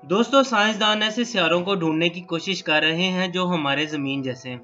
दोस्तों, साइंसदान ऐसे सितारों को ढूंढने की कोशिश कर रहे हैं जो हमारे ज़मीन जैसे हों।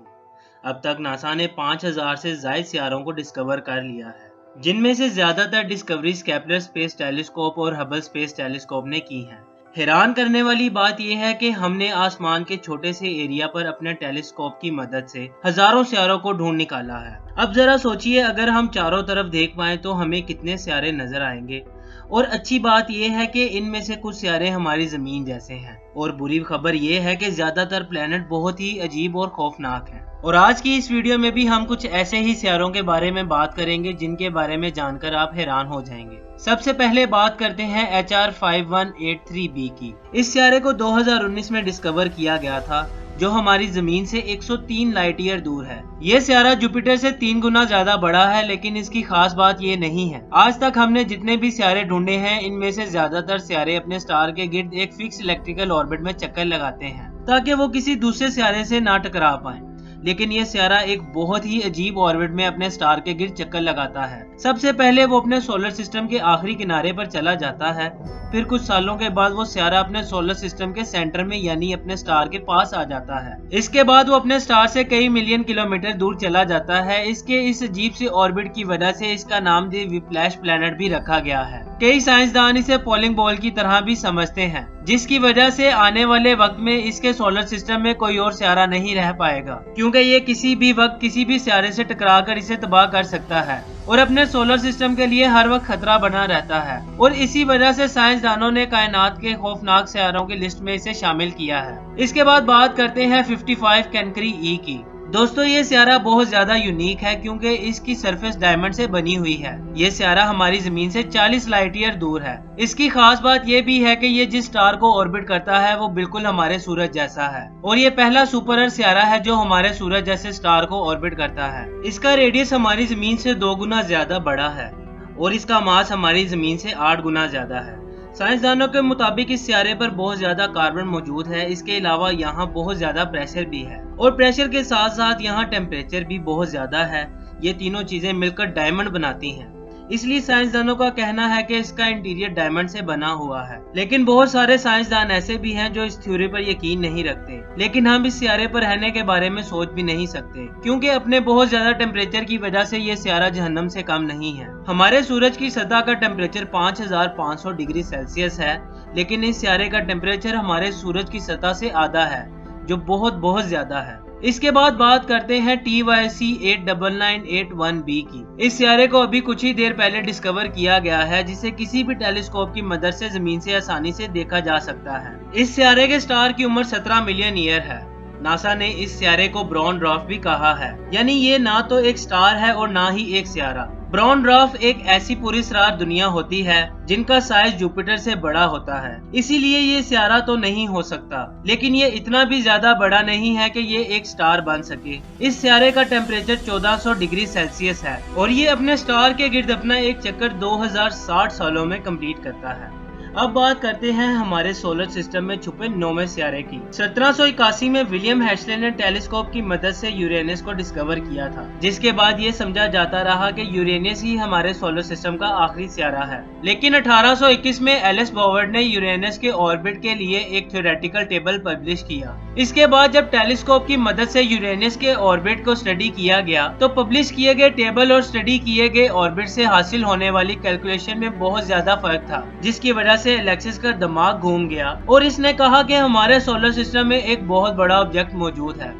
अब तक नासा ने 5000 से ज़ायद सितारों को डिस्कवर कर लिया है, जिनमें से ज़्यादातर डिस्कवरीज केपलर स्पेस टेलीस्कोप और हबल स्पेस टेलीस्कोप ने की हैं। हैरान करने वाली बात यह है कि हमने आसमान के छोटे से एरिया पर अपने टेलीस्कोप की मदद से हजारों सितारों को ढूंढ निकाला है। अब जरा सोचिए, अगर हम चारों तरफ देख पाएं तो हमें कितने सितारे नजर आएंगे। और अच्छी बात यह है कि इनमें से कुछ सितारे हमारी जमीन जैसे हैं, और बुरी खबर यह है कि ज्यादातर प्लेनेट बहुत ही अजीब और खौफनाक हैं। और आज की इस वीडियो में भी हम कुछ ऐसे ही सितारों के बारे में बात करेंगे जिनके बारे में जानकर आप हैरान हो जाएंगे। सबसे पहले बात करते हैं HR 5183b की। इस सितारे को 2019 में डिस्कवर किया गया था, जो हमारी जमीन से 103 लाइट ईयर दूर है। ये सितारा जुपिटर से 3 गुना ज्यादा बड़ा है, लेकिन इसकी खास बात ये नहीं है। आज तक हमने जितने भी सितारे ढूंढे हैं, इनमें से ज्यादातर सितारे अपने स्टार के गिर्द एक फिक्स इलेक्ट्रिकल ऑर्बिट में चक्कर लगाते हैं ताकि वो किसी दूसरे सितारे से ना टकरा पाए। लेकिन ये सितारा एक बहुत ही अजीब ऑर्बिट में अपने स्टार के गिर्द चक्कर लगाता है। सबसे पहले वो अपने सोलर सिस्टम के आखिरी किनारे पर चला जाता है, फिर कुछ सालों के बाद वो सितारा अपने सोलर सिस्टम के सेंटर में यानी अपने स्टार के पास आ जाता है। इसके बाद वो अपने स्टार से कई मिलियन किलोमीटर दूर चला जाता है। इसके इस अजीब सी ऑर्बिट की वजह से इसका नाम द व्हिप्लैश प्लैनेट भी रखा गया है। कई साइंसदान इसे पोलिंग बॉल की तरह भी समझते हैं, जिसकी वजह से आने वाले वक्त में इसके सोलर सिस्टम में कोई और सितारा नहीं रह पाएगा, क्योंकि ये किसी भी वक्त किसी भी सितारे से टकराकर इसे तबाह कर सकता है और अपने सोलर सिस्टम के लिए हर वक्त खतरा बना रहता है। और इसी वजह से साइंसदानों ने कायनात के खौफनाक सितारों की लिस्ट में इसे शामिल किया है। इसके बाद बात करते हैं 55 कैनकरी ई की। दोस्तों, ये सितारा बहुत ज्यादा यूनिक है क्योंकि इसकी सरफेस डायमंड से बनी हुई है। ये सितारा हमारी जमीन से 40 लाइट ईयर दूर है। इसकी खास बात ये भी है कि ये जिस स्टार को ऑर्बिट करता है वो बिल्कुल हमारे सूरज जैसा है, और ये पहला सुपर अर्थ सितारा है जो हमारे सूरज जैसे स्टार को ऑर्बिट करता है। इसका रेडियस हमारी जमीन से 2 गुना ज्यादा बड़ा है और इसका मास हमारी जमीन से 8 गुना ज्यादा है। साइंसदानों के मुताबिक इस सितारे पर बहुत ज्यादा कार्बन मौजूद है। इसके अलावा यहाँ बहुत ज्यादा प्रेशर भी है, और प्रेशर के साथ साथ यहाँ टेम्परेचर भी बहुत ज्यादा है। ये तीनों चीजें मिलकर डायमंड बनाती हैं। इसलिए साइंसदानों का कहना है कि इसका इंटीरियर डायमंड से बना हुआ है। लेकिन बहुत सारे साइंसदान ऐसे भी हैं जो इस थ्योरी पर यकीन नहीं रखते। लेकिन हम इस सितारे पर रहने के बारे में सोच भी नहीं सकते, क्योंकि अपने बहुत ज्यादा टेम्परेचर की वजह से ये सितारा जहन्नम से कम नहीं है। हमारे सूरज की सतह का टेम्परेचर 5500 डिग्री सेल्सियस है, लेकिन इस सितारे का टेम्परेचर हमारे सूरज की सतह से आधा है, जो बहुत बहुत ज्यादा है। इसके बाद बात करते हैं TYC 89981b की। इस सितारे को अभी कुछ ही देर पहले डिस्कवर किया गया है, जिसे किसी भी टेलीस्कोप की मदद से जमीन से आसानी से देखा जा सकता है। इस सितारे के स्टार की उम्र 17 मिलियन ईयर है। नासा ने इस सितारे को ब्राउन ड्वार्फ भी कहा है, यानी ये ना तो एक स्टार है और ना ही एक सितारा। ब्राउन ड्वार्फ एक ऐसी पुरस्कार दुनिया होती है जिनका साइज जुपिटर से बड़ा होता है, इसीलिए ये सितारा तो नहीं हो सकता, लेकिन ये इतना भी ज्यादा बड़ा नहीं है कि ये एक स्टार बन सके। इस सितारे का टेम्परेचर 1400 डिग्री सेल्सियस है और ये अपने स्टार के गिर्द अपना एक चक्कर 2060 सालों में कंप्लीट करता है। अब बात करते हैं हमारे सोलर सिस्टम में छुपे 9वें सितारे की। 1781 में विलियम हेर्शले ने टेलीस्कोप की मदद से यूरेनस को डिस्कवर किया था, जिसके बाद ये समझा जाता रहा कि यूरेनस ही हमारे सोलर सिस्टम का आखिरी सितारा है। लेकिन 1821 में एलिस बॉवर्ड ने यूरेनस के ऑर्बिट के लिए एक थ्योरेटिकल टेबल पब्लिश किया। इसके बाद जब टेलीस्कोप की मदद से यूरेनस के ऑर्बिट को स्टडी किया गया, तो पब्लिश किए गए टेबल और स्टडी किए गए ऑर्बिट से हासिल होने वाली कैलकुलेशन में बहुत ज्यादा फर्क था, जिसकी वजह से एलेक्सिस का दिमाग घूम गया और इसने कहा कि हमारे सोलर सिस्टम में एक बहुत बड़ा ऑब्जेक्ट मौजूद है,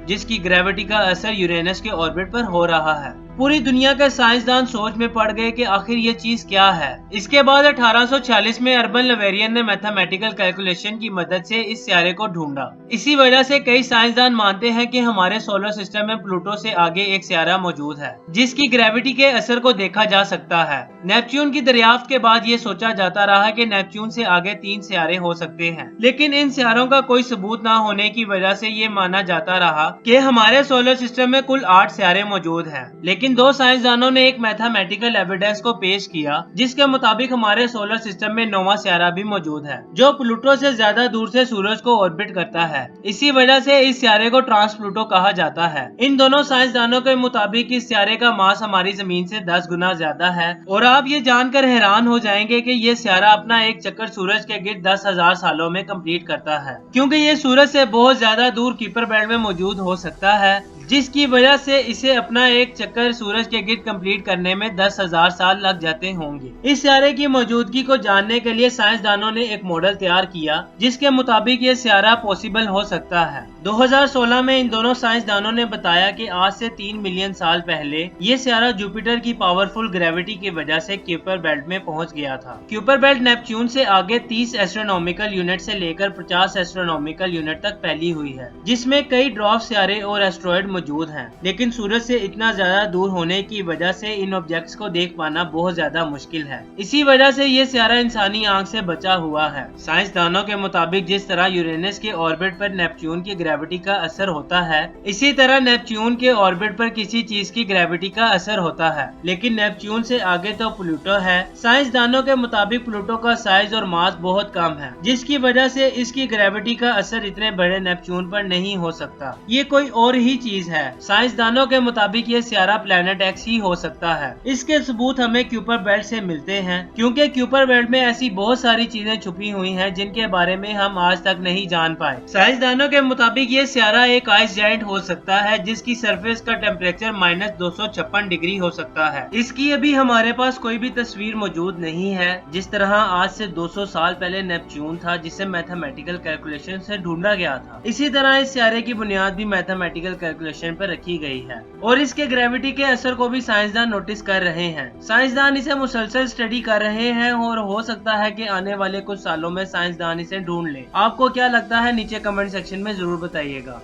जिसकी ग्रेविटी का असर यूरेनस के ऑर्बिट पर हो रहा है। पूरी दुनिया के साइंसदान सोच में पड़ गए कि आखिर ये चीज क्या है। इसके बाद 1846 में अर्बन लवेरियन ने मैथमेटिकल कैलकुलेशन की मदद से इस सितारे को ढूंढा। इसी वजह से कई साइंसदान मानते हैं कि हमारे सोलर सिस्टम में प्लूटो से आगे एक सितारा मौजूद है, जिसकी ग्रेविटी के असर को देखा जा सकता है। नेपच्यून की दरियाफ्त के बाद ये सोचा जाता रहा कि नेपच्यून से आगे 3 सितारे हो सकते हैं, लेकिन इन सितारों का कोई सबूत न होने की वजह से ये माना जाता रहा कि हमारे सोलर सिस्टम में कुल 8 सितारे मौजूद हैं। लेकिन लेकिन दो साइंसदानों ने एक मैथमेटिकल एविडेंस को पेश किया जिसके मुताबिक हमारे सोलर सिस्टम में नौवां सियारा भी मौजूद है जो प्लूटो से ज्यादा दूर से सूरज को ऑर्बिट करता है। इसी वजह से इस सियारे को ट्रांस प्लूटो कहा जाता है। इन दोनों साइंसदानों के मुताबिक इस सियारे का मास हमारी जमीन से 10 गुना ज्यादा है और आप ये जानकर हैरान हो जाएंगे कि ये सियारा अपना एक चक्कर सूरज के गिर्द 10,000 सालों में कंप्लीट करता है, क्योंकि ये सूरज से बहुत ज्यादा दूर कीपर बेल्ट में मौजूद हो सकता है, जिसकी वजह से इसे अपना एक चक्कर सूरज के गिर्द कंप्लीट करने में 10,000 साल लग जाते होंगे। इस सियारे की मौजूदगी को जानने के लिए साइंसदानों ने एक मॉडल तैयार किया जिसके मुताबिक ये सियारा पॉसिबल हो सकता है। 2016 में इन दोनों साइंसदानों ने बताया कि आज से 3 मिलियन साल पहले ये सियारा जुपिटर की पावरफुल ग्रेविटी की वजह से क्यूपर बेल्ट में पहुंच गया था। क्यूपर बेल्ट नेपच्यून से आगे 30 एस्ट्रोनॉमिकल यूनिट से लेकर 50 एस्ट्रोनॉमिकल यूनिट तक फैली हुई है, जिसमें कई ड्वार्फ सियारे और एस्ट्रॉयड मौजूद हैं। लेकिन सूरज से इतना ज्यादा दूर होने की वजह से इन ऑब्जेक्ट्स को देख पाना बहुत ज्यादा मुश्किल है। इसी वजह से ये सियारा इंसानी आंख से बचा हुआ है। साइंसदानों के मुताबिक जिस तरह यूरेनस के ऑर्बिट पर नेपच्यून की ग्रेविटी का असर होता है, इसी तरह नेपच्यून के ऑर्बिट पर किसी चीज की ग्रेविटी का असर होता है, लेकिन नेपच्यून से आगे तो प्लूटो है। साइंसदानों के मुताबिक प्लूटो का साइज और मास बहुत कम है, जिसकी वजह से इसकी ग्रेविटी का असर इतने बड़े नेपच्यून पर नहीं हो सकता। ये कोई और ही चीज है। साइंसदानों के मुताबिक ये सियारा प्लेनेट एक्स ही हो सकता है। इसके सबूत हमें क्यूपर बेल्ट से मिलते हैं, क्योंकि क्यूपर बेल्ट में ऐसी बहुत सारी चीजें छुपी हुई हैं जिनके बारे में हम आज तक नहीं जान पाए। साइंसदानों के मुताबिक ये सियारा एक आइस जायंट हो सकता है जिसकी सरफेस का टेम्परेचर -256 डिग्री हो सकता है। इसकी अभी हमारे पास कोई भी तस्वीर मौजूद नहीं है। जिस तरह आज से 200 साल पहले नेपच्यून था जिसे मैथमेटिकल कैलकुलेशन से ढूंढा गया था, इसी तरह इस सियारे की बुनियाद भी मैथमेटिकल कैलकुलेशन पर रखी गई है और इसके ग्रेविटी के असर को भी साइंसदान नोटिस कर रहे हैं। साइंसदान इसे मुसलसल स्टडी कर रहे हैं और हो सकता है कि आने वाले कुछ सालों में साइंसदान इसे ढूंढ ले। आपको क्या लगता है नीचे कमेंट सेक्शन में जरूर बताइएगा।